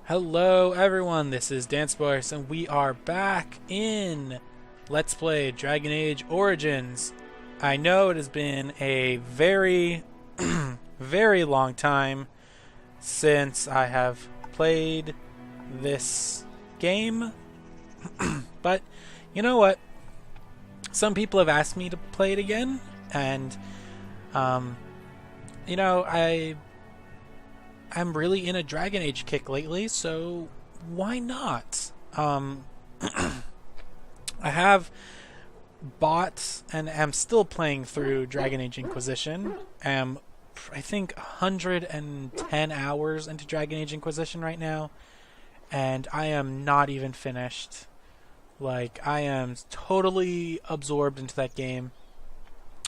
Hello everyone, this is Dansparce and we are back in Let's Play Dragon Age Origins. I know it has been a very, very long time since I have played this game, but you know what? Some people have asked me to play it again, and you know, I'm really in a Dragon Age kick lately, so why not? I have bought and am still playing through Dragon Age Inquisition. I think 110 hours into Dragon Age Inquisition right now, and I am not even finished. Like, I am totally absorbed into that game,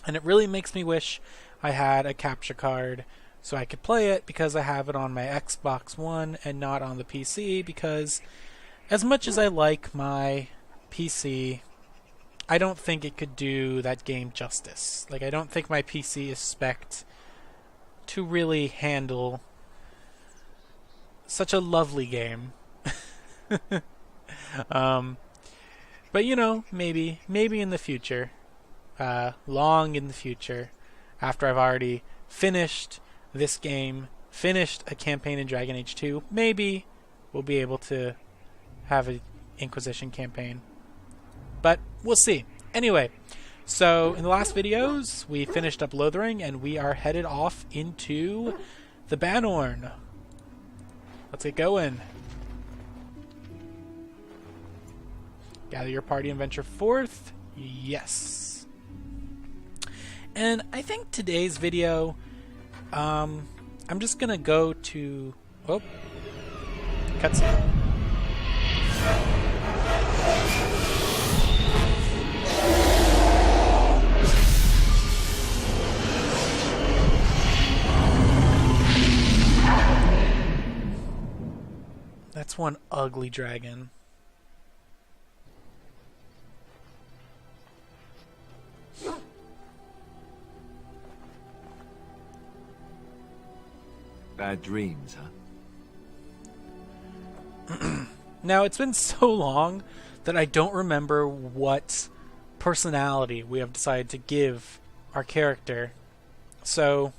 and it really makes me wish I had a capture card so I could play it, because I have it on my Xbox One and not on the PC, because as much as I like my PC, I don't think it could do that game justice. Like, I don't think my PC is spec'd to really handle such a lovely game. But you know, maybe in the future, long in the future, after I've already finished this game, finished a campaign in Dragon Age 2, maybe we'll be able to have an Inquisition campaign. But we'll see. Anyway, so in the last videos, we finished up Lothering, and we are headed off into the Bannorn. Let's get going. Gather your party and venture forth. Yes. And I think today's video, I'm just gonna go to... Oh. Cutscene. That's one ugly dragon. Bad dreams, huh? Now, it's been so long that I don't remember what personality we have decided to give our character. So,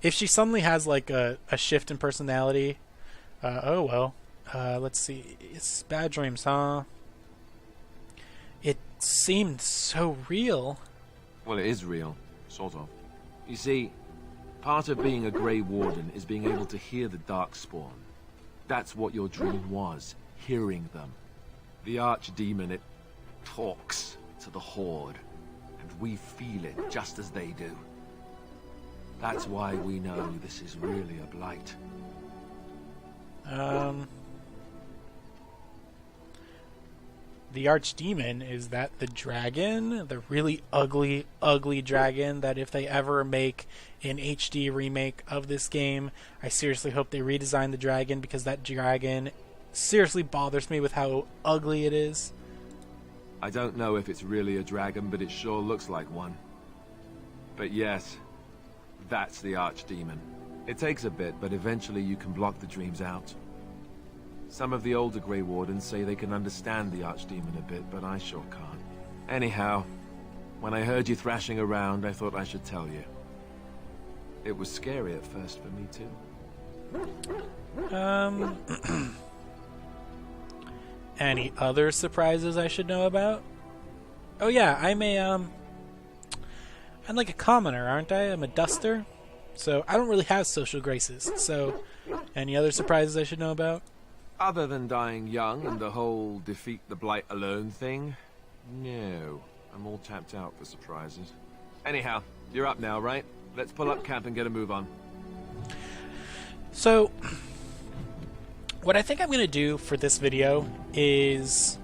if she suddenly has like a shift in personality, oh well. Let's see. It's bad dreams, huh? It seemed so real. Well, it is real, sort of. You see, part of being a Grey Warden is being able to hear the Darkspawn. That's what your dream was, hearing them. The Archdemon, it talks to the Horde, and we feel it just as they do. That's why we know this is really a blight. The Archdemon, is that the dragon? The really ugly, ugly dragon that if they ever make an HD remake of this game, I seriously hope they redesign the dragon, because that dragon seriously bothers me with how ugly it is. I don't know if it's really a dragon, but it sure looks like one. But yes, that's the Archdemon. It takes a bit, but eventually you can block the dreams out. Some of the older Grey Wardens say they can understand the Archdemon a bit, but I sure can't. Anyhow, when I heard you thrashing around, I thought I should tell you. It was scary at first for me, too. Any other surprises I should know about? Oh yeah, I'm like a commoner, aren't I? I'm a duster. So I don't really have social graces. So, any other surprises I should know about? Other than dying young and the whole defeat the Blight alone thing, no. I'm all tapped out for surprises. Anyhow, you're up now, right? Let's pull up camp and get a move on. So, what I think I'm going to do for this video is...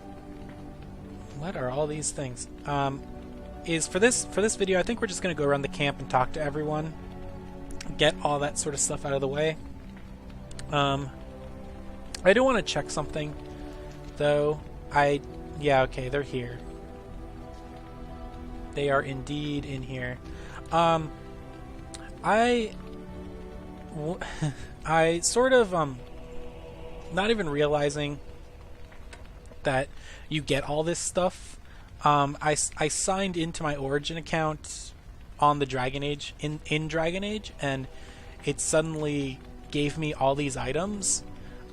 What are all these things? Is for this video, I think we're just going to go around the camp and talk to everyone. Get all that sort of stuff out of the way. I do want to check something, though. Yeah, okay, they're here. They are indeed in here. I sort of not even realizing that you get all this stuff. I signed into my Origin account on the Dragon Age, in Dragon Age, and it suddenly gave me all these items.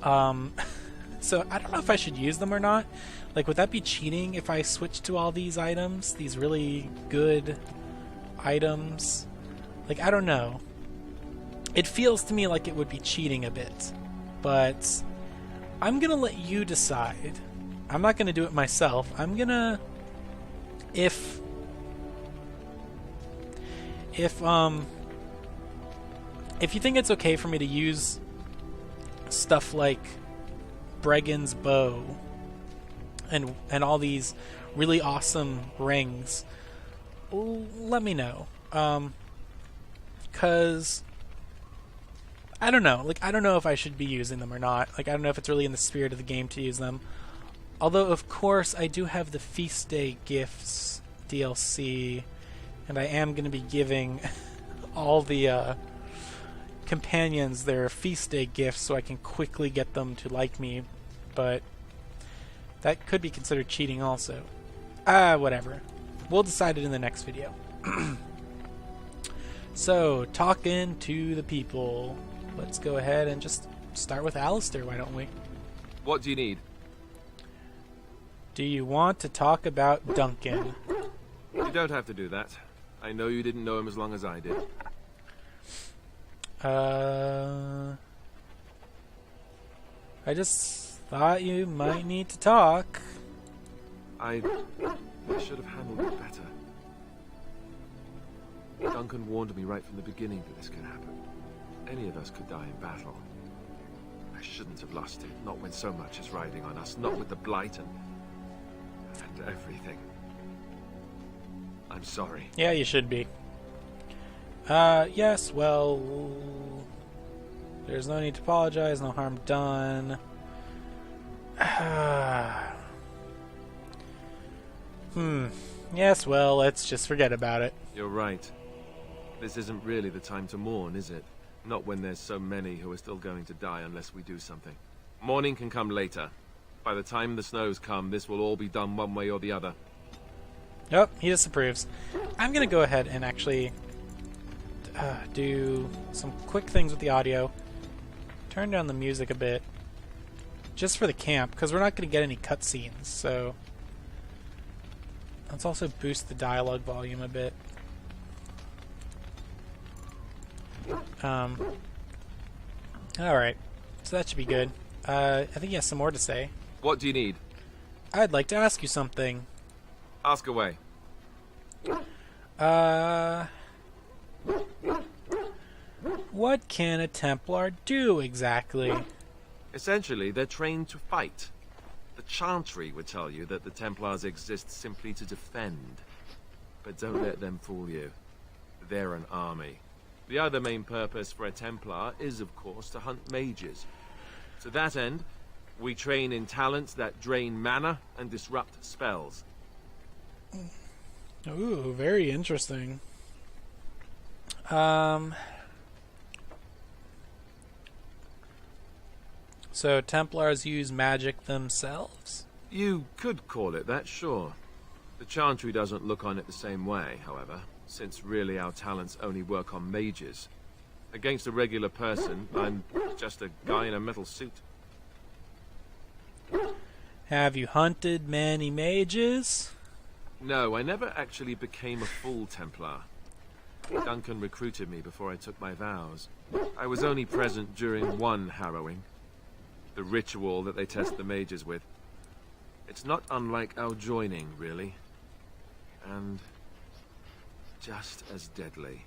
So I don't know if I should use them or not. Like, would that be cheating if I switch to all these items? These really good items? Like, I don't know. It feels to me like it would be cheating a bit. But I'm gonna let you decide. I'm not gonna do it myself. I'm gonna... If you think it's okay for me to use stuff like Bregan's bow and all these really awesome rings, let me know. 'Cause I don't know. Like, I don't know if I should be using them or not. Like, I don't know if it's really in the spirit of the game to use them. Although, of course, I do have the Feast Day Gifts DLC, and I am going to be giving all the companions their Feast Day gifts so I can quickly get them to like me. But that could be considered cheating also. Whatever. We'll decide it in the next video. So, talking to the people. Let's go ahead and just start with Alistair, why don't we? What do you need? Do you want to talk about Duncan? You don't have to do that. I know you didn't know him as long as I did. I just thought you might need to talk. I should have handled it better. Duncan warned me right from the beginning that this could happen. Any of us could die in battle. I shouldn't have lost it, not when so much is riding on us, not with the Blight and everything. I'm sorry. Yeah, you should be. Yes, well... There's no need to apologize, no harm done. Yes, well, let's just forget about it. You're right. This isn't really the time to mourn, is it? Not when there's so many who are still going to die unless we do something. Mourning can come later. By the time the snows come, this will all be done one way or the other. Yep, he disapproves. I'm gonna go ahead and actually do some quick things with the audio. Turn down the music a bit. Just for the camp, because we're not gonna get any cutscenes, so... Let's also boost the dialogue volume a bit. Alright. So that should be good. I think he has some more to say. What do you need? I'd like to ask you something. Ask away. What can a Templar do exactly? Essentially, they're trained to fight. The Chantry would tell you that the Templars exist simply to defend. But don't let them fool you. They're an army. The other main purpose for a Templar is, of course, to hunt mages. To that end, we train in talents that drain mana and disrupt spells. Ooh, very interesting. So Templars use magic themselves? You could call it that, sure. The Chantry doesn't look on it the same way, however, since really our talents only work on mages. Against a regular person, I'm just a guy in a metal suit. Have you hunted many mages? No, I never actually became a full Templar. Duncan recruited me before I took my vows. I was only present during one harrowing. The ritual that they test the mages with. It's not unlike our joining, really. And just as deadly.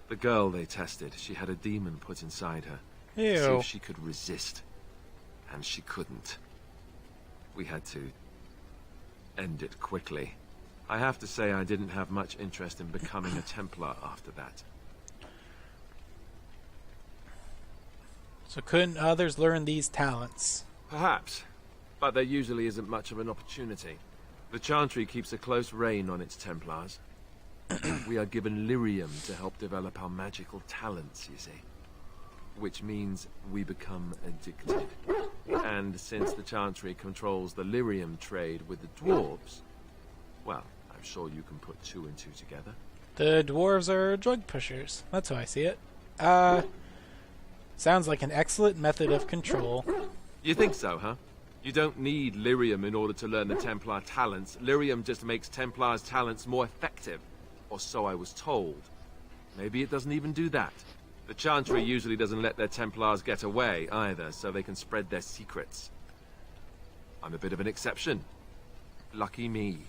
The girl they tested, she had a demon put inside her. Ew. See if she could resist. And she couldn't. We had to end it quickly. I have to say I didn't have much interest in becoming a Templar after that. So couldn't others learn these talents? Perhaps, but there usually isn't much of an opportunity. The Chantry keeps a close rein on its Templars. We are given lyrium to help develop our magical talents, you see. which means we become addicted. And since the Chantry controls the lyrium trade with the dwarves, well, I'm sure you can put two and two together. The dwarves are drug pushers. That's how I see it. Sounds like an excellent method of control. You think so, huh? You don't need lyrium in order to learn the Templar talents. Lyrium just makes Templar's talents more effective. Or so I was told. Maybe it doesn't even do that. The Chantry usually doesn't let their Templars get away, either, so they can spread their secrets. I'm a bit of an exception. Lucky me.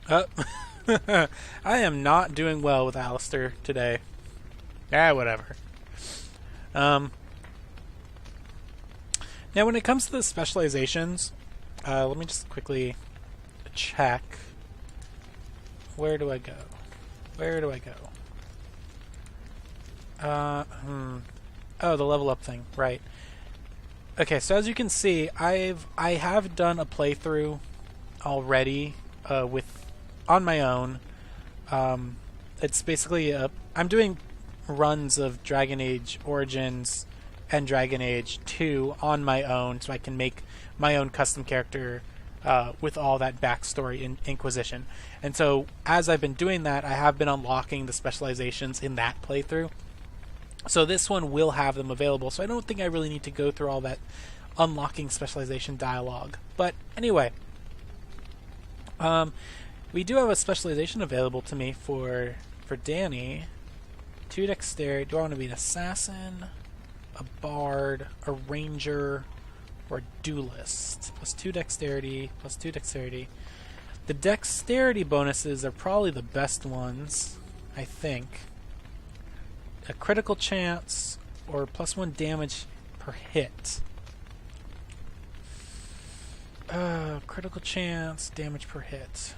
I am not doing well with Alistair today. Whatever. Now, when it comes to the specializations, let me just quickly check. Where do I go? Where do I go? Oh, the level up thing, right. Okay, so as you can see, I have done a playthrough already on my own. It's basically I'm doing runs of Dragon Age Origins and Dragon Age 2 on my own, so I can make my own custom character with all that backstory in Inquisition. And so as I've been doing that, I have been unlocking the specializations in that playthrough. So this one will have them available, so I don't think I really need to go through all that unlocking specialization dialogue. But anyway, we do have a specialization available to me for Danny. 2 dexterity. Do I want to be an assassin, a bard, a ranger, or a duelist? Plus 2 dexterity, plus 2 dexterity. The dexterity bonuses are probably the best ones, I think. A critical chance, or plus 1 damage per hit. Critical chance, damage per hit.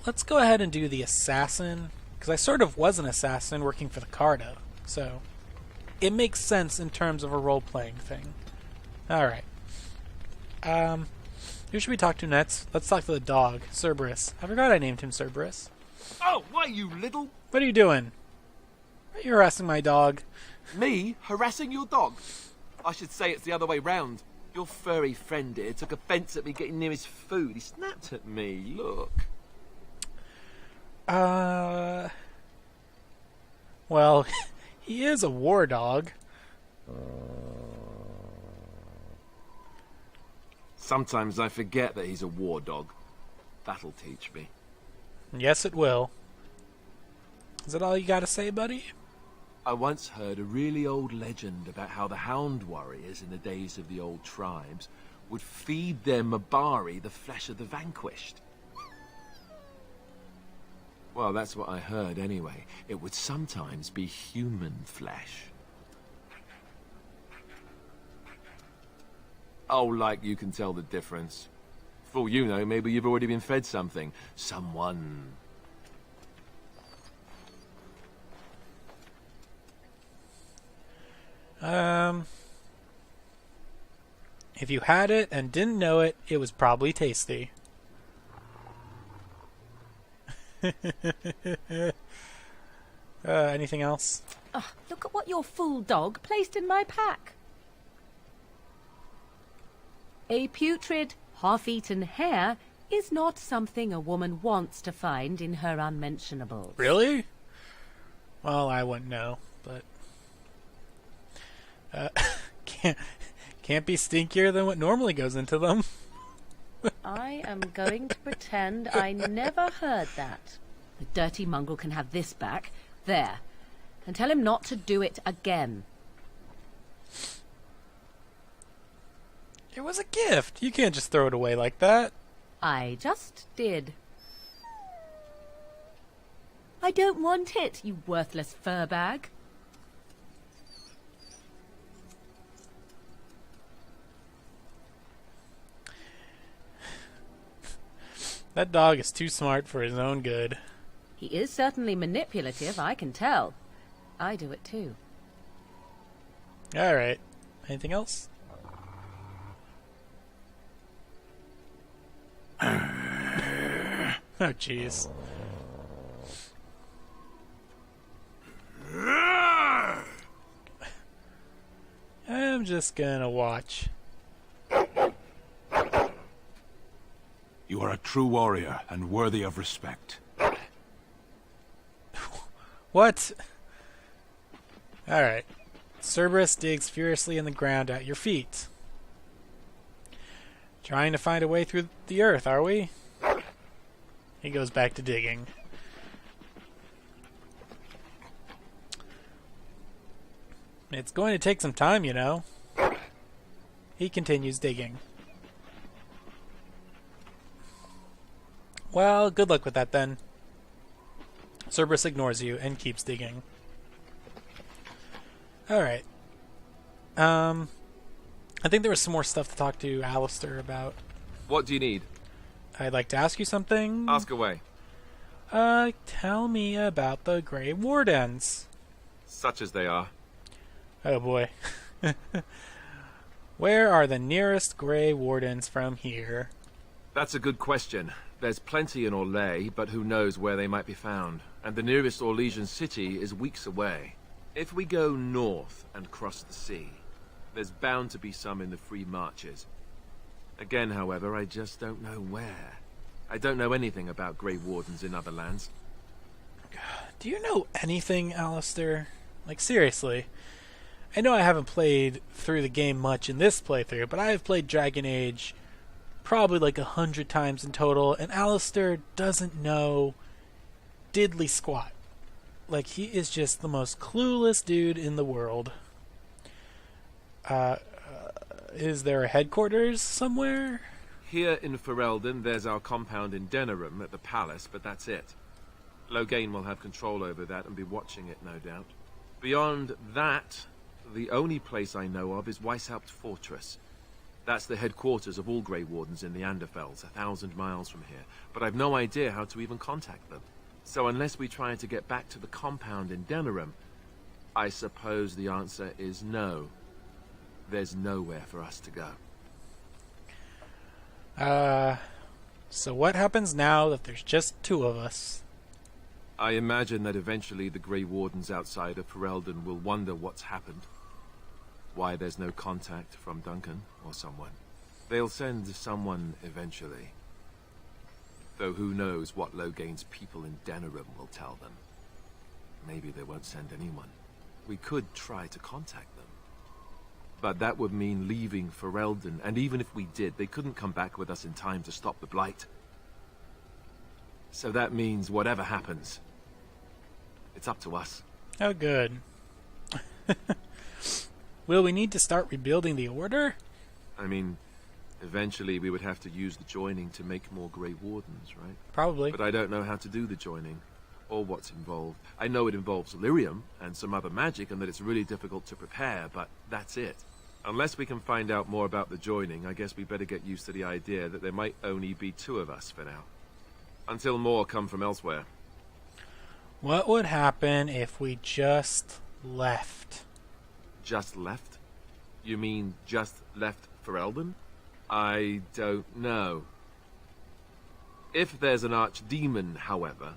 Let's go ahead and do the assassin, because I sort of was an assassin working for the Carta, so it makes sense in terms of a role-playing thing. Alright. Who should we talk to next? Let's talk to the dog, Cerberus. I forgot I named him Cerberus. Oh, why, you little... What are you doing? Are you harassing my dog? Me? Harassing your dog? I should say it's the other way round. Your furry friend here took offence at me getting near his food. He snapped at me, look. Well, he is a war dog. Sometimes I forget that he's a war dog. That'll teach me. Yes, it will. Is that all you gotta say, buddy? I once heard a really old legend about how the Hound warriors in the days of the old tribes would feed their Mabari the flesh of the vanquished. Well, that's what I heard anyway. It would sometimes be human flesh. Oh, like you can tell the difference. For all you know, maybe you've already been fed something. Someone. If you had it and didn't know it, it was probably tasty. Anything else? Oh, look at what your fool dog placed in my pack. A putrid, half-eaten hare is not something a woman wants to find in her unmentionables. Really? Well, I wouldn't know, but can't be stinkier than what normally goes into them. I am going to pretend I never heard that. The dirty mongrel can have this back. There. And tell him not to do it again. It was a gift. You can't just throw it away like that. I just did. I don't want it, you worthless fur bag. That dog is too smart for his own good. He is certainly manipulative, I can tell. I do it too. Alright. Anything else? Oh, jeez. I'm just gonna watch. You are a true warrior and worthy of respect. What? Alright. Cerberus digs furiously in the ground at your feet. Trying to find a way through the earth, are we? He goes back to digging. It's going to take some time, you know. He continues digging. Well, good luck with that then. Cerberus ignores you and keeps digging. Alright. I think there was some more stuff to talk to Alistair about. What do you need? I'd like to ask you something. Ask away. Tell me about the Grey Wardens. Such as they are. Oh boy. Where are the nearest Grey Wardens from here? That's a good question. There's plenty in Orlais, but who knows where they might be found. And the nearest Orlesian city is weeks away. If we go north and cross the sea, there's bound to be some in the Free Marches. Again, however, I just don't know where. I don't know anything about Grey Wardens in other lands. Do you know anything, Alistair? Like, seriously. I know I haven't played through the game much in this playthrough, but I have played Dragon Age probably like 100 times in total, and Alistair doesn't know diddly squat. Like, he is just the most clueless dude in the world. Is there a headquarters somewhere? Here in Ferelden, there's our compound in Denerim at the palace, but that's it. Loghain will have control over that and be watching it, no doubt. Beyond that, the only place I know of is Weishaupt Fortress. That's the headquarters of all Grey Wardens in the Anderfels, 1,000 miles from here. But I've no idea how to even contact them. So unless we try to get back to the compound in Denerim, I suppose the answer is no. There's nowhere for us to go. So what happens now that there's just two of us? I imagine that eventually the Grey Wardens outside of Ferelden will wonder what's happened. Why there's no contact from Duncan or someone. They'll send someone eventually. Though who knows what Loghain's people in Denerim will tell them. Maybe they won't send anyone. We could try to contact them. But that would mean leaving Ferelden, and even if we did, they couldn't come back with us in time to stop the Blight. So that means whatever happens, it's up to us. Oh, good. Will we need to start rebuilding the Order? I mean, eventually we would have to use the joining to make more Grey Wardens, right? Probably. But I don't know how to do the joining, or what's involved. I know it involves lyrium and some other magic, and that it's really difficult to prepare, but that's it. Unless we can find out more about the joining, I guess we better get used to the idea that there might only be two of us for now. Until more come from elsewhere. What would happen if we just left? Just left? You mean just left Ferelden? I don't know. If there's an archdemon, however,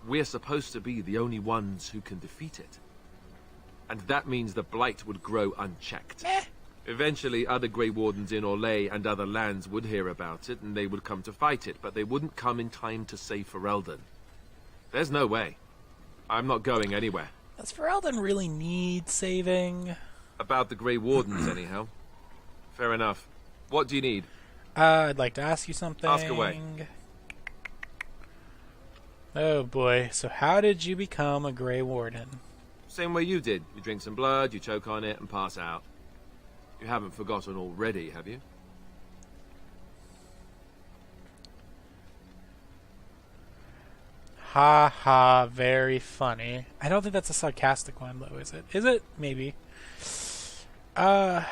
we're supposed to be the only ones who can defeat it. And that means the Blight would grow unchecked. Eventually, other Grey Wardens in Orlais and other lands would hear about it, and they would come to fight it, but they wouldn't come in time to save Ferelden. There's no way. I'm not going anywhere. Does Ferelden really need saving? About the Grey Wardens, anyhow. Fair enough. What do you need? I'd like to ask you something. Ask away. Oh boy, so how did you become a Grey Warden? Same way you did. You drink some blood, you choke on it, and pass out. You haven't forgotten already, have you? Ha ha, very funny. I don't think that's a sarcastic one, though, is it? Is it? Maybe. You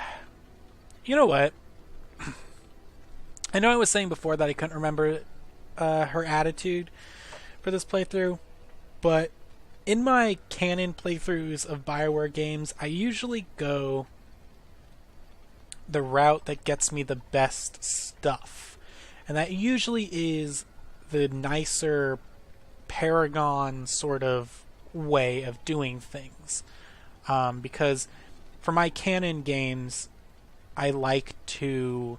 know what? I know I was saying before that I couldn't remember her attitude for this playthrough, but in my canon playthroughs of BioWare games, I usually go the route that gets me the best stuff. And that usually is the nicer Paragon sort of way of doing things. Because for my canon games, I like to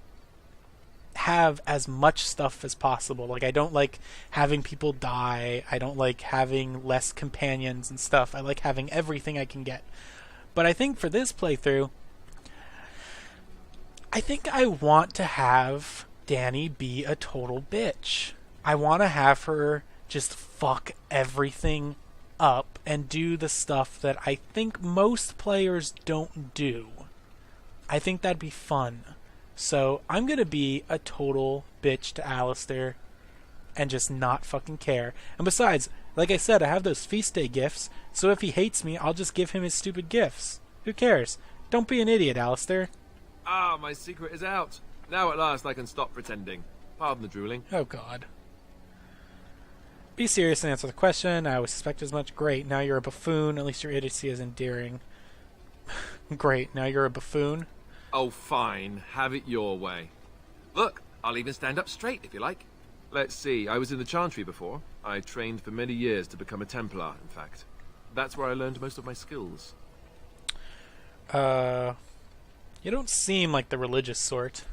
have as much stuff as possible. Like, I don't like having people die. I don't like having less companions and stuff. I like having everything I can get. But I think for this playthrough, I think I want to have Dani be a total bitch. I want to have her just fuck everything up and do the stuff that I think most players don't do. I think that'd be fun. So I'm going to be a total bitch to Alistair and just not fucking care. And besides, like I said, I have those feast day gifts, so if he hates me, I'll just give him his stupid gifts. Who cares? Don't be an idiot, Alistair. Ah, my secret is out. Now at last I can stop pretending. Pardon the drooling. Oh, God. Be serious and answer the question. I always suspect as much. Great, now you're a buffoon. At least your idiocy is endearing. Great, now you're a buffoon. Oh, fine. Have it your way. Look, I'll even stand up straight if you like. Let's see, I was in the Chantry before. I trained for many years to become a Templar, in fact. That's where I learned most of my skills. You don't seem like the religious sort.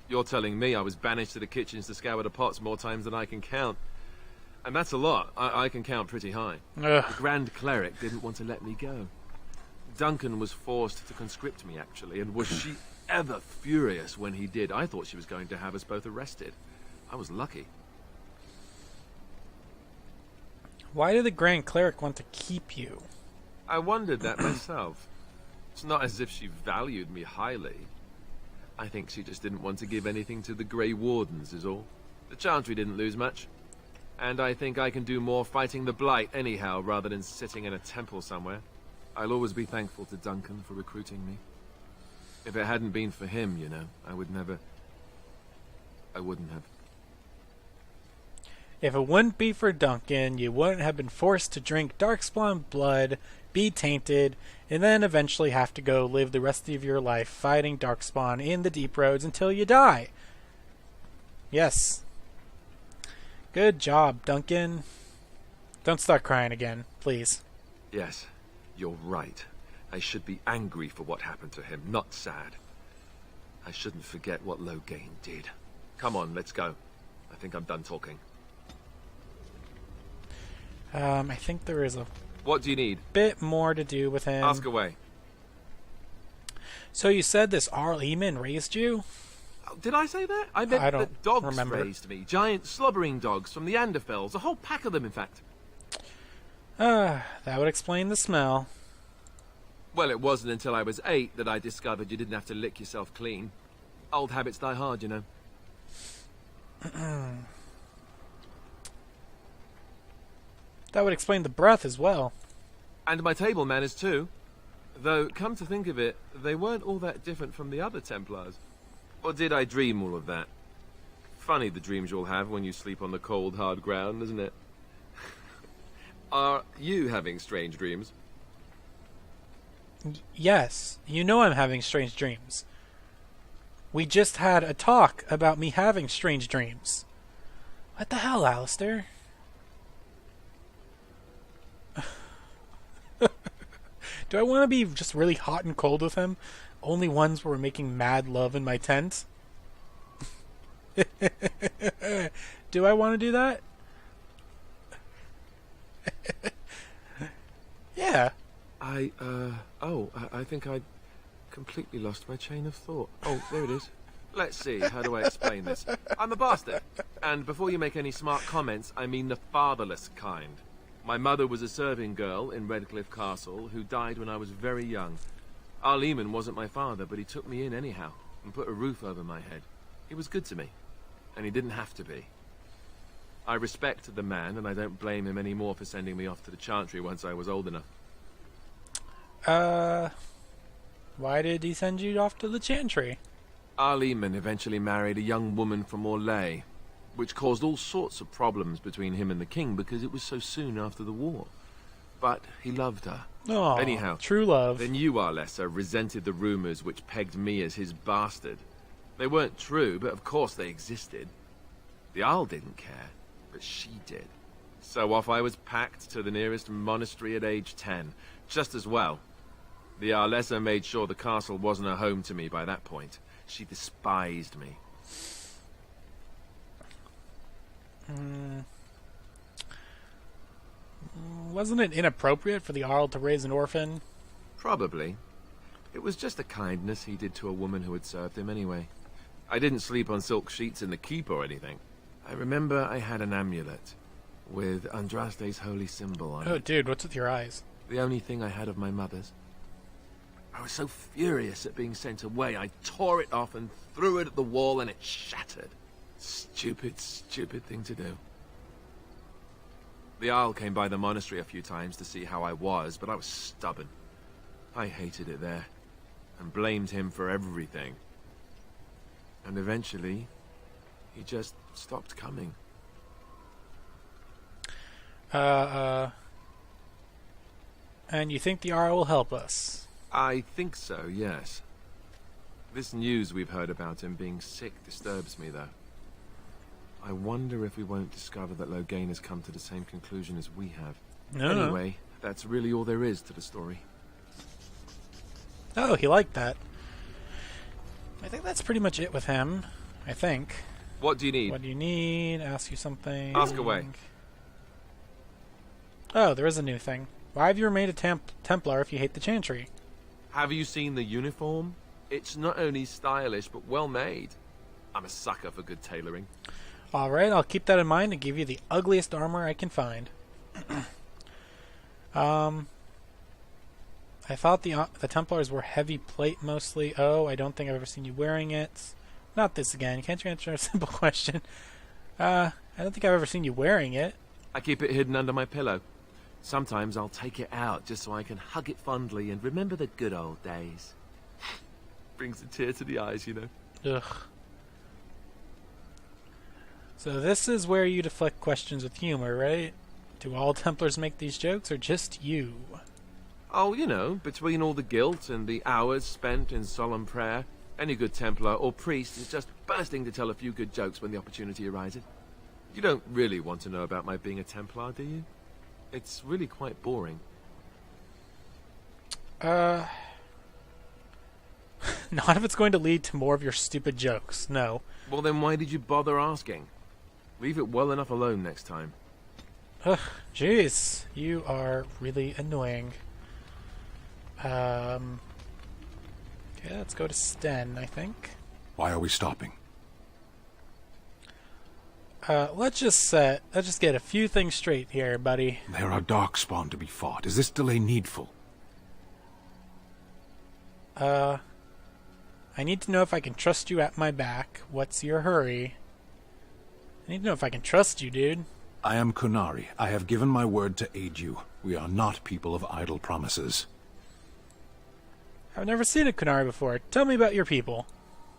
You're telling me I was banished to the kitchens to scour the pots more times than I can count. And that's a lot. I can count pretty high. Ugh. The Grand Cleric didn't want to let me go. Duncan was forced to conscript me, actually, and was she ever furious when he did. I thought she was going to have us both arrested. I was lucky. Why did the Grand Cleric want to keep you? I wondered that myself. It's not as if she valued me highly. I think she just didn't want to give anything to the Grey Wardens, is all. The Chantry didn't lose much. And I think I can do more fighting the Blight anyhow, rather than sitting in a temple somewhere. I'll always be thankful to Duncan for recruiting me. If it hadn't been for him, you know, I wouldn't have. If it wouldn't be for Duncan, you wouldn't have been forced to drink Darkspawn blood, be tainted, and then eventually have to go live the rest of your life fighting Darkspawn in the Deep Roads until you die. Yes. Good job, Duncan. Don't start crying again, please. Yes, you're right. I should be angry for what happened to him, not sad. I shouldn't forget what Loghain did. Come on, let's go. I think I'm done talking. I think there is a What do you need? bit more to do with him. Ask away. So you said this Arl Eamon raised you? Oh, did I say that? I meant I don't that dogs remember. raised me. Giant slobbering dogs from the Anderfells. A whole pack of them, in fact. That would explain the smell. Well, it wasn't until I was 8 that I discovered you didn't have to lick yourself clean. Old habits die hard, you know. That would explain the breath as well. And my table manners, too. Though, come to think of it, they weren't all that different from the other Templars. Or did I dream all of that? Funny the dreams you'll have when you sleep on the cold, hard ground, isn't it? Are you having strange dreams? Yes, you know I'm having strange dreams. We just had a talk about me having strange dreams. What the hell, Alistair? Do I want to be just really hot and cold with him? Only ones where we're making mad love in my tent? Do I want to do that? Yeah. I think I completely lost my chain of thought. Oh, there it is. Let's see, how do I explain this? I'm a bastard. And before you make any smart comments, I mean the fatherless kind. My mother was a serving girl in Redcliffe Castle who died when I was very young. Arl Eamon wasn't my father, but he took me in anyhow and put a roof over my head. He was good to me, and he didn't have to be. I respect the man, and I don't blame him anymore for sending me off to the Chantry once I was old enough. Why did he send you off to the Chantry? Arl Eamon eventually married a young woman from Orlais, which caused all sorts of problems between him and the king because it was so soon after the war. But he loved her. Oh, Anyhow, true love. Then you, Arlessa, resented the rumors which pegged me as his bastard. They weren't true, but of course they existed. The Arl didn't care, but she did. So off I was packed to the nearest monastery at age 10. Just as well. The Arlessa made sure the castle wasn't a home to me by that point. She despised me. Wasn't it inappropriate for the Arl to raise an orphan? Probably. It was just a kindness he did to a woman who had served him anyway. I didn't sleep on silk sheets in the keep or anything. I remember I had an amulet with Andraste's holy symbol on Oh, it. dude, what's with your eyes? The only thing I had of my mother's. I was so furious at being sent away, I tore it off and threw it at the wall and it shattered. Stupid, stupid thing to do. The Arl came by the monastery a few times to see how I was, but I was stubborn. I hated it there, and blamed him for everything. And eventually, he just stopped coming. And you think the Arl will help us? I think so, yes. This news we've heard about him being sick disturbs me, though. I wonder if we won't discover that Loghain has come to the same conclusion as we have. No. Anyway, that's really all there is to the story. Oh, he liked that. I think that's pretty much it with him. I think. What do you need? What do you need? Ask you something. Ask away. Oh, there is a new thing. Why have you remained a Templar if you hate the Chantry? Have you seen the uniform? It's not only stylish, but well made. I'm a sucker for good tailoring. Alright, I'll keep that in mind and give you the ugliest armor I can find. I thought the Templars were heavy plate mostly. Oh, I don't think I've ever seen you wearing it. Not this again. Can't you answer a simple question? I don't think I've ever seen you wearing it. I keep it hidden under my pillow. Sometimes I'll take it out just so I can hug it fondly and remember the good old days. Brings a tear to the eyes, you know. Ugh. So this is where you deflect questions with humor, right? Do all Templars make these jokes, or just you? Oh, you know, between all the guilt and the hours spent in solemn prayer, any good Templar or priest is just bursting to tell a few good jokes when the opportunity arises. You don't really want to know about my being a Templar, do you? It's really quite boring. Not if it's going to lead to more of your stupid jokes, no. Well, then why did you bother asking? Leave it well enough alone next time. Ugh, jeez, you are really annoying. Okay, let's go to Sten, I think. Why are we stopping? Let's just get a few things straight here, buddy. There are darkspawn to be fought. Is this delay needful? I need to know if I can trust you at my back. What's your hurry? I need to know if I can trust you, dude. I am Kunari. I have given my word to aid you. We are not people of idle promises. I've never seen a Kunari before. Tell me about your people.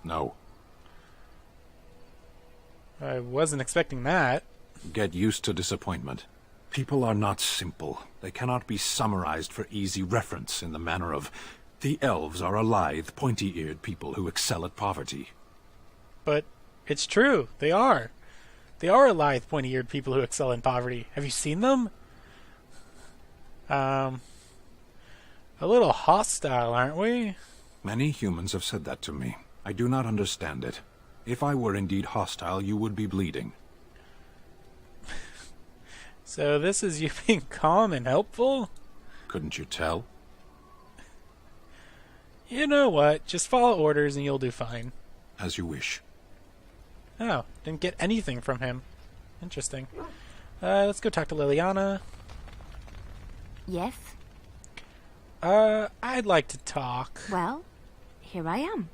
No. I wasn't expecting that. Get used to disappointment. People are not simple. They cannot be summarized for easy reference in the manner of, the elves are a lithe, pointy-eared people who excel at poverty. But it's true. They are. They are lithe, pointy-eared people who excel in poverty. Have you seen them? A little hostile, aren't we? Many humans have said that to me. I do not understand it. If I were indeed hostile, you would be bleeding. So this is you being calm and helpful? Couldn't you tell? You know what? Just follow orders and you'll do fine. As you wish. Oh, didn't get anything from him. Interesting. Let's go talk to Liliana. Yes? I'd like to talk. Well, here I am.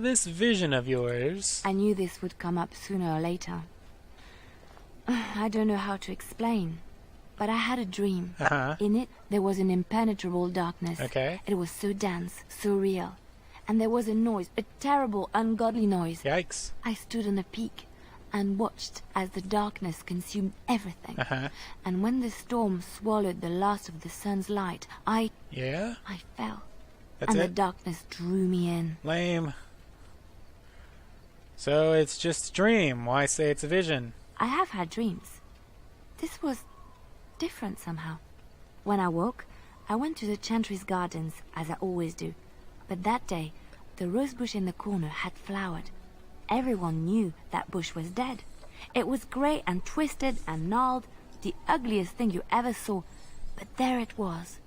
This vision of yours. I knew this would come up sooner or later. I don't know how to explain, but I had a dream. Uh-huh. In it, there was an impenetrable darkness. Okay. It was so dense, so real. And there was a noise, a terrible, ungodly noise. Yikes. I stood on a peak and watched as the darkness consumed everything. Uh-huh. And when the storm swallowed the last of the sun's light, Yeah? I fell. That's and it? the darkness drew me in. Lame. So it's just a dream. Why say it's a vision? I have had dreams. This was different somehow. When I woke, I went to the Chantry's gardens, as I always do. But that day, the rose bush in the corner had flowered. Everyone knew that bush was dead. It was grey and twisted and gnarled, the ugliest thing you ever saw. But there it was,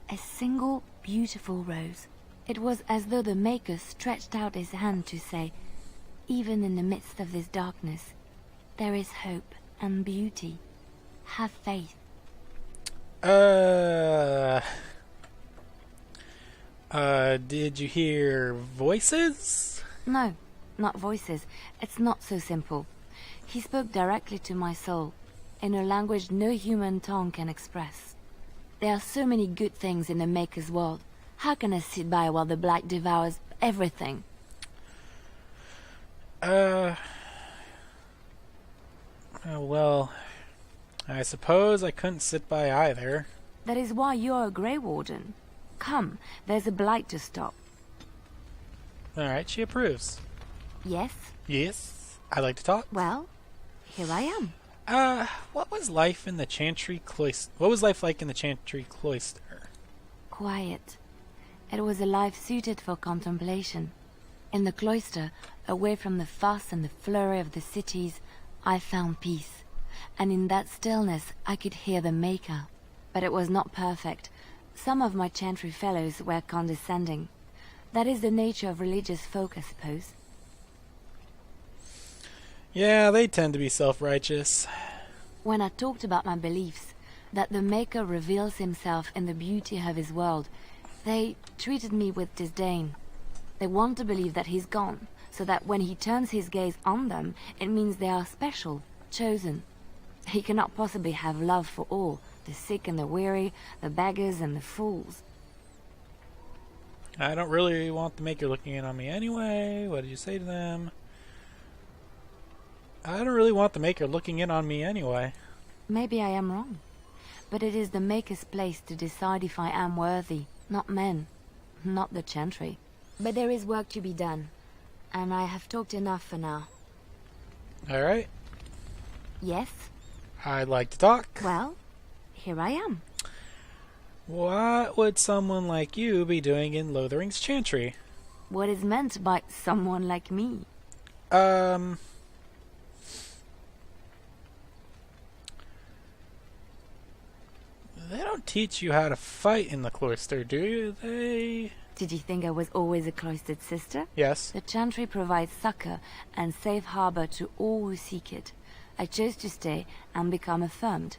a single beautiful rose. It was as though the Maker stretched out his hand to say, even in the midst of this darkness, there is hope and beauty. Have faith. Did you hear voices? No, not voices. It's not so simple. He spoke directly to my soul, in a language no human tongue can express. There are so many good things in the Maker's world. How can I sit by while the Black devours everything? Well, I suppose I couldn't sit by either. That is why you're a Grey Warden. Come, there's a blight to stop. Alright, she approves. Yes? Yes, I like to talk. Well, here I am. What was life in the Chantry Cloister? What was life like in the Chantry Cloister? Quiet. It was a life suited for contemplation. In the cloister, away from the fuss and the flurry of the cities, I found peace. And in that stillness, I could hear the Maker. But it was not perfect. Some of my Chantry fellows were condescending. That is the nature of religious folk, I suppose. Yeah, they tend to be self-righteous. When I talked about my beliefs, that the Maker reveals himself in the beauty of his world, they treated me with disdain. They want to believe that he's gone, so that when he turns his gaze on them, it means they are special, chosen. He cannot possibly have love for all, the sick and the weary, the beggars and the fools. I don't really want the Maker looking in on me anyway. What did you say to them? I don't really want the Maker looking in on me anyway. Maybe I am wrong. But it is the Maker's place to decide if I am worthy, not men, not the Chantry. But there is work to be done, and I have talked enough for now. Alright, Yes? I'd like to talk. Well, here I am. What would someone like you be doing in Lothering's Chantry? What is meant by someone like me? They don't teach you how to fight in the cloister, do they? Did you think I was always a cloistered sister? Yes. The Chantry provides succor and safe harbor to all who seek it. I chose to stay and become affirmed.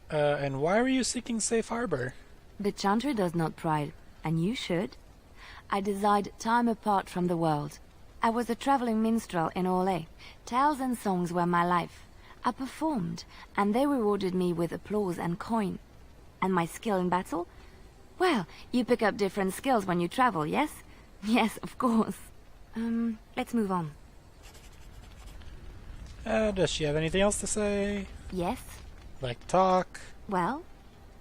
And why were you seeking safe harbor? The Chantry does not pride, and you should. I desired time apart from the world. I was a traveling minstrel in Orlais. Tales and songs were my life. I performed, and they rewarded me with applause and coin. And my skill in battle? Well, you pick up different skills when you travel, yes? Yes, of course. Let's move on. Does she have anything else to say? Yes? Like to talk? Well,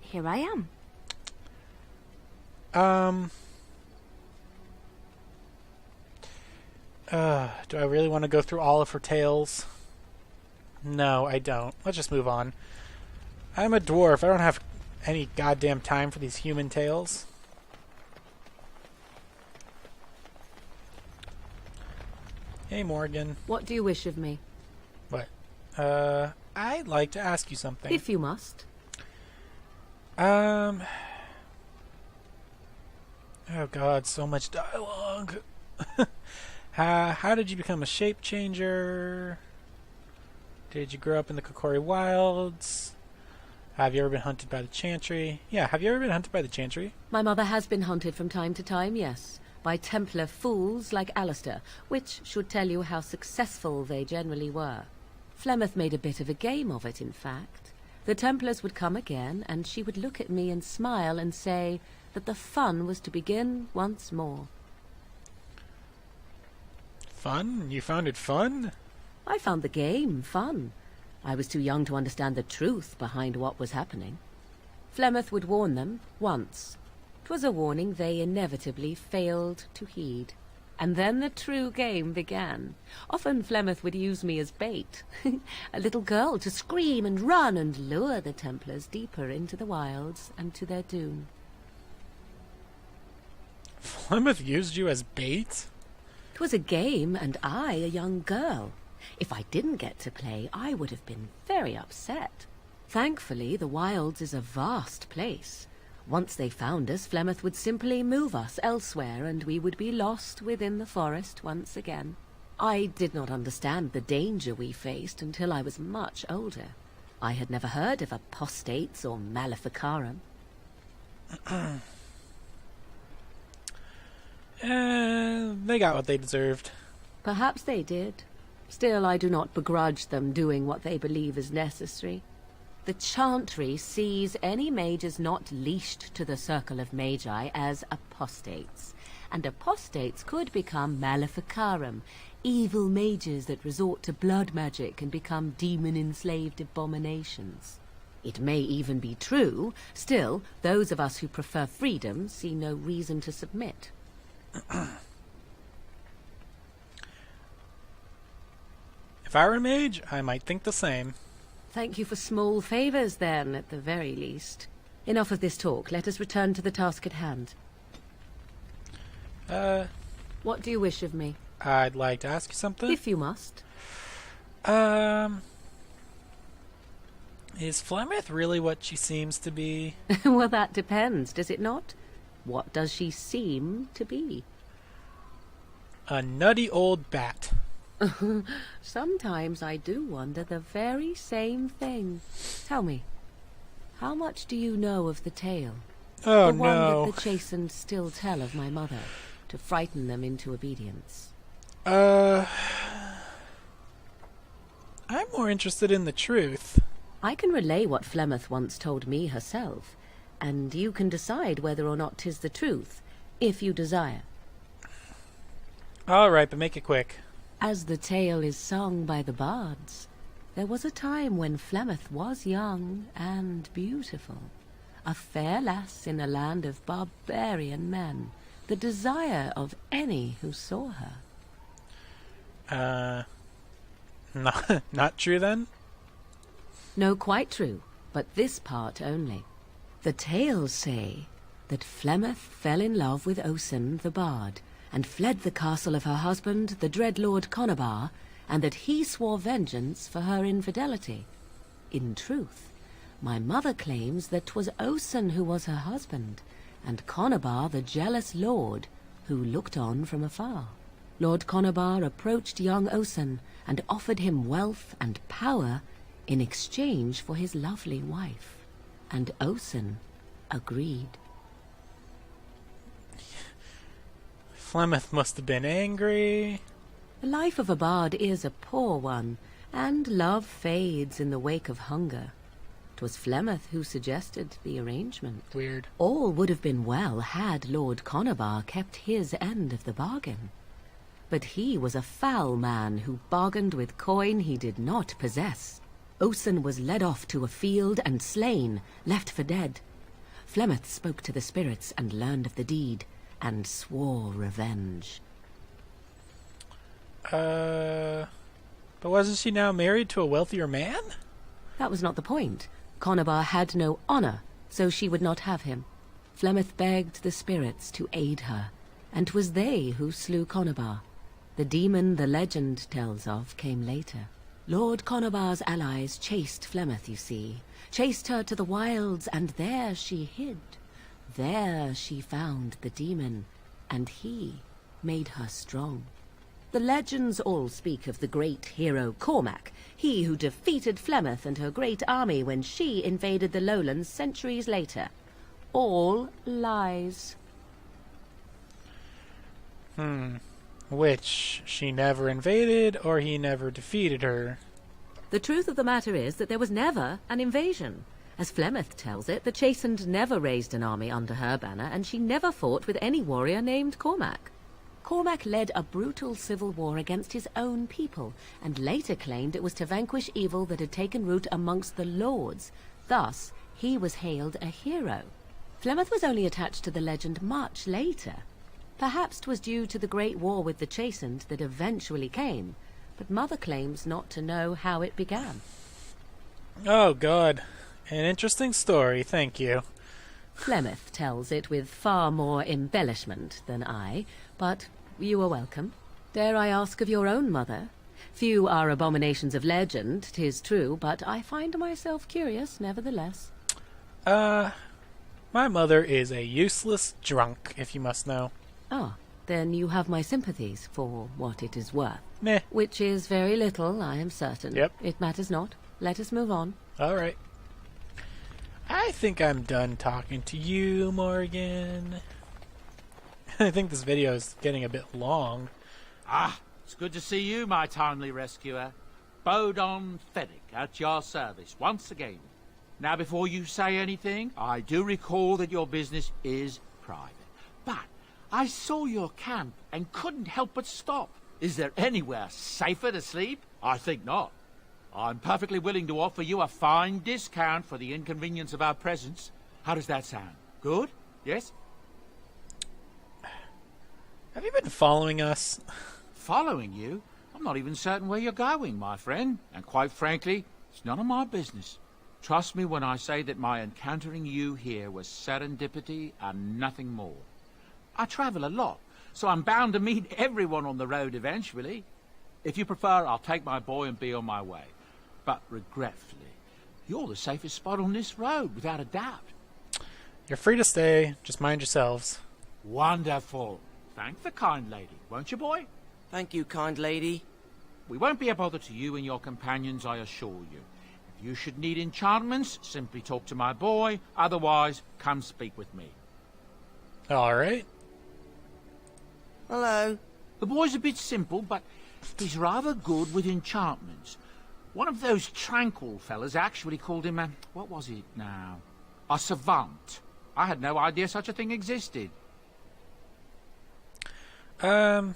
here I am. Do I really want to go through all of her tales? No, I don't. Let's just move on. I'm a dwarf. I don't have any goddamn time for these human tales. Hey, Morgan. What do you wish of me? What? I'd like to ask you something. If you must. Oh god, so much dialogue. How did you become a shape changer? Did you grow up in the Kokori Wilds? Have you ever been hunted by the Chantry? Yeah, have you ever been hunted by the Chantry? My mother has been hunted from time to time, yes, by Templar fools like Alistair, which should tell you how successful they generally were. Flemeth made a bit of a game of it, in fact. The Templars would come again, and she would look at me and smile and say that the fun was to begin once more. Fun? You found it fun? I found the game fun. I was too young to understand the truth behind what was happening. Flemeth would warn them once. 'Twas a warning they inevitably failed to heed. And then the true game began. Often Flemeth would use me as bait, a little girl to scream and run and lure the Templars deeper into the wilds and to their doom. Flemeth used you as bait? 'Twas a game, and I a young girl. If I didn't get to play, I would have been very upset. Thankfully, the wilds is a vast place. Once they found us, Flemeth would simply move us elsewhere, and we would be lost within the forest once again. I did not understand the danger we faced until I was much older. I had never heard of apostates or maleficarum. They got what they deserved. Perhaps they did. Still, I do not begrudge them doing what they believe is necessary. The Chantry sees any mages not leashed to the Circle of Magi as apostates, and apostates could become maleficarum, evil mages that resort to blood magic and become demon-enslaved abominations. It may even be true. Still, those of us who prefer freedom see no reason to submit. If I were a mage, I might think the same. Thank you for small favors, then, at the very least. Enough of this talk. Let us return to the task at hand. What do you wish of me? I'd like to ask you something. If you must. Is Flemeth really what she seems to be? Well, that depends, does it not? What does she seem to be? A nutty old bat. Sometimes I do wonder the very same thing. Tell me, how much do you know of the tale? Oh, the one no. that the chastened still tell of my mother, to frighten them into obedience. I'm more interested in the truth. I can relay what Flemeth once told me herself, and you can decide whether or not 'tis the truth, if you desire. All right, but make it quick. As the tale is sung by the bards, there was a time when Flemeth was young and beautiful, a fair lass in a land of barbarian men, the desire of any who saw her. Not true then? No, quite true, but this part only. The tales say that Flemeth fell in love with Osen the bard, and fled the castle of her husband, the dread Lord Conabar, and that he swore vengeance for her infidelity. In truth, my mother claims that 'twas Osen who was her husband, and Conabar the jealous lord, who looked on from afar. Lord Conabar approached young Osen, and offered him wealth and power in exchange for his lovely wife, and Osen agreed. Flemeth must have been angry. The life of a bard is a poor one, and love fades in the wake of hunger. 'Twas Flemeth who suggested the arrangement. Weird. All would have been well had Lord Conabar kept his end of the bargain. But he was a foul man who bargained with coin he did not possess. Osen was led off to a field and slain, left for dead. Flemeth spoke to the spirits and learned of the deed, and swore revenge. But wasn't she now married to a wealthier man? That was not the point. Conabar had no honor, so she would not have him. Flemeth begged the spirits to aid her, and 'twas they who slew Conabar. The demon the legend tells of came later. Lord Conabar's allies chased Flemeth, you see, chased her to the wilds, and there she hid. There she found the demon, and he made her strong. The legends all speak of the great hero Cormac, he who defeated Flemeth and her great army when she invaded the lowlands centuries later. All lies. Which she never invaded, or he never defeated her. The truth of the matter is that there was never an invasion. As Flemeth tells it, the Chastened never raised an army under her banner, and she never fought with any warrior named Cormac. Cormac led a brutal civil war against his own people, and later claimed it was to vanquish evil that had taken root amongst the lords. Thus, he was hailed a hero. Flemeth was only attached to the legend much later. Perhaps 'twas due to the Great War with the Chastened that eventually came, but Mother claims not to know how it began. Oh, God. An interesting story, thank you. Flemeth tells it with far more embellishment than I, but you are welcome. Dare I ask of your own mother? Few are abominations of legend, 'tis true, but I find myself curious, nevertheless. My mother is a useless drunk, if you must know. Ah, then you have my sympathies for what it is worth. Meh. Which is very little, I am certain. Yep. It matters not. Let us move on. Alright. I think I'm done talking to you, Morgan. I think this video is getting a bit long. Ah, it's good to see you, my timely rescuer. Bodon Fennick, at your service, once again. Now, before you say anything, I do recall that your business is private. But I saw your camp and couldn't help but stop. Is there anywhere safer to sleep? I think not. I'm perfectly willing to offer you a fine discount for the inconvenience of our presence. How does that sound? Good? Yes? Have you been following us? Following you? I'm not even certain where you're going, my friend. And quite frankly, it's none of my business. Trust me when I say that my encountering you here was serendipity and nothing more. I travel a lot, so I'm bound to meet everyone on the road eventually. If you prefer, I'll take my boy and be on my way. But regretfully, you're the safest spot on this road, without a doubt. You're free to stay. Just mind yourselves. Wonderful. Thank the kind lady, won't you, boy? Thank you, kind lady. We won't be a bother to you and your companions, I assure you. If you should need enchantments, simply talk to my boy. Otherwise, come speak with me. Alright. Hello. The boy's a bit simple, but he's rather good with enchantments. One of those tranquil fellas actually called him a... what was it now? A savant. I had no idea such a thing existed. I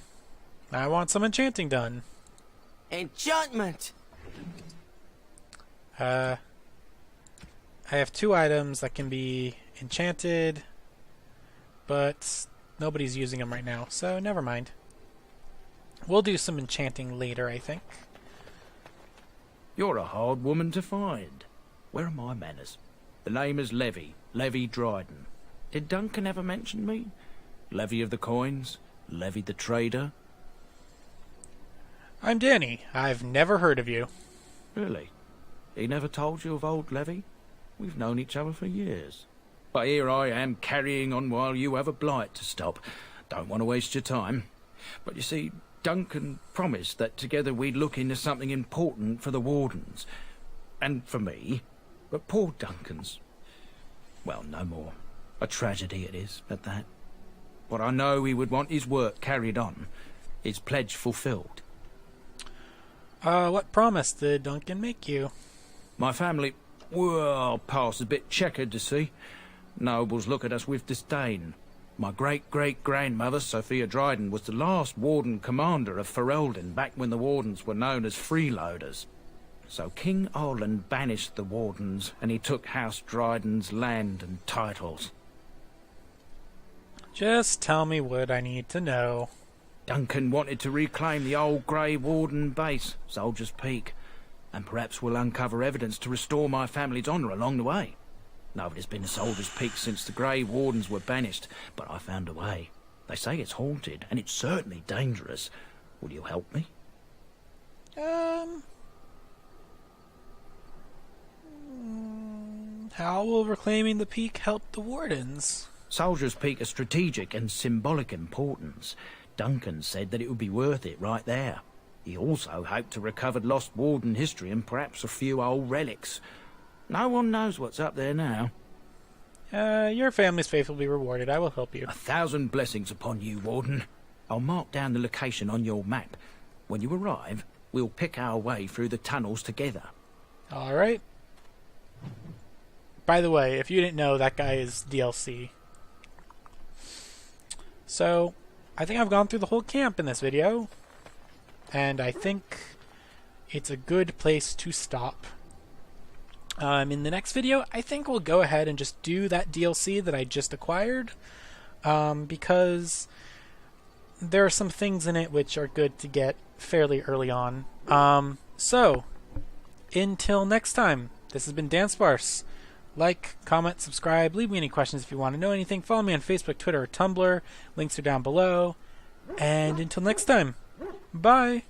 want some enchanting done. Enchantment! I have 2 items that can be enchanted, but nobody's using them right now, so never mind. We'll do some enchanting later, I think. You're a hard woman to find. Where are my manners? The name is Levy Dryden. Did Duncan ever mention me? Levy of the coins? Levy the trader? I'm Danny. I've never heard of you. Really? He never told you of old Levy? We've known each other for years. But here I am carrying on while you have a blight to stop. Don't want to waste your time. But you see, Duncan promised that together we'd look into something important for the Wardens. And for me. But poor Duncan's... well, no more. A tragedy it is, at that. But I know he would want his work carried on. His pledge fulfilled. What promise did Duncan make you? My family, well, past a bit checkered to see. Nobles look at us with disdain. My great-great-grandmother, Sophia Dryden, was the last Warden Commander of Ferelden back when the Wardens were known as freeloaders. So King Orland banished the Wardens, and he took House Dryden's land and titles. Just tell me what I need to know. Duncan wanted to reclaim the old Grey Warden base, Soldier's Peak, and perhaps we'll uncover evidence to restore my family's honour along the way. Nobody's been to Soldier's Peak since the Grey Wardens were banished, but I found a way. They say it's haunted, and it's certainly dangerous. Will you help me? How will reclaiming the peak help the Wardens? Soldier's Peak is strategic and symbolic importance. Duncan said that it would be worth it right there. He also hoped to recover lost Warden history and perhaps a few old relics. No one knows what's up there now. Your family's faith will be rewarded. I will help you. 1,000 blessings upon you, Warden. I'll mark down the location on your map. When you arrive, we'll pick our way through the tunnels together. Alright. By the way, if you didn't know, that guy is DLC. So, I think I've gone through the whole camp in this video. And I think it's a good place to stop. In the next video, I think we'll go ahead and just do that DLC that I just acquired. Because there are some things in it which are good to get fairly early on. So, until next time, this has been Dansparce. Like, comment, subscribe, leave me any questions if you want to know anything. Follow me on Facebook, Twitter, or Tumblr. Links are down below. And until next time, bye!